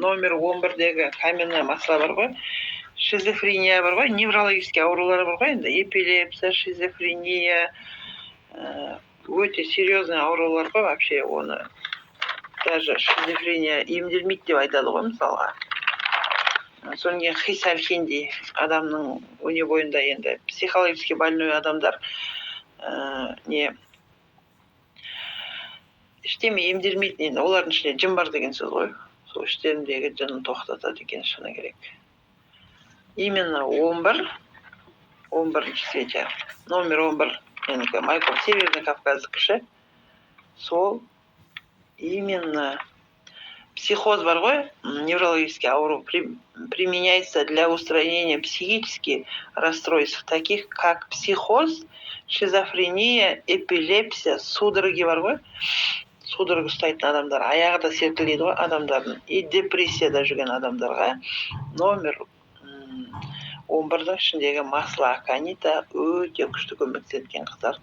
номер 11-дегі каменное масло бар ғой, шизофрения бар ғой, неврологический аурулар бар ғой, енді эпилепсия, шизофрения, өте серьезный аурулар ғой, вообще оны даже шизофрения емделмейді деп айтады ғой мысалға. Содан кейін хисалхинди адамның өне бойында енді психологически больной адамдар іштеме емделмейтін, енді олардың ішінде жын бар деген сөз ғой. Сол іштеріндегі жынын тоқтатады екен шыны керек. Именно 11 свеча, номер 11, менікі Майкоп Северный Кавказдікі ше. Сол именно психоз бар ғой, неврологический ауру, применяется для устранения психических расстройств, таких как психоз, шизофрения, эпилепсия, судороги бар ғой, судорога ұстайтын адамдар, аяғы да серпіледі ғой адамдардың, и депрессияда жүрген адамдарға номер 11-дің ішіндегі масло аканита өте күшті көмектеседі екен қыздар.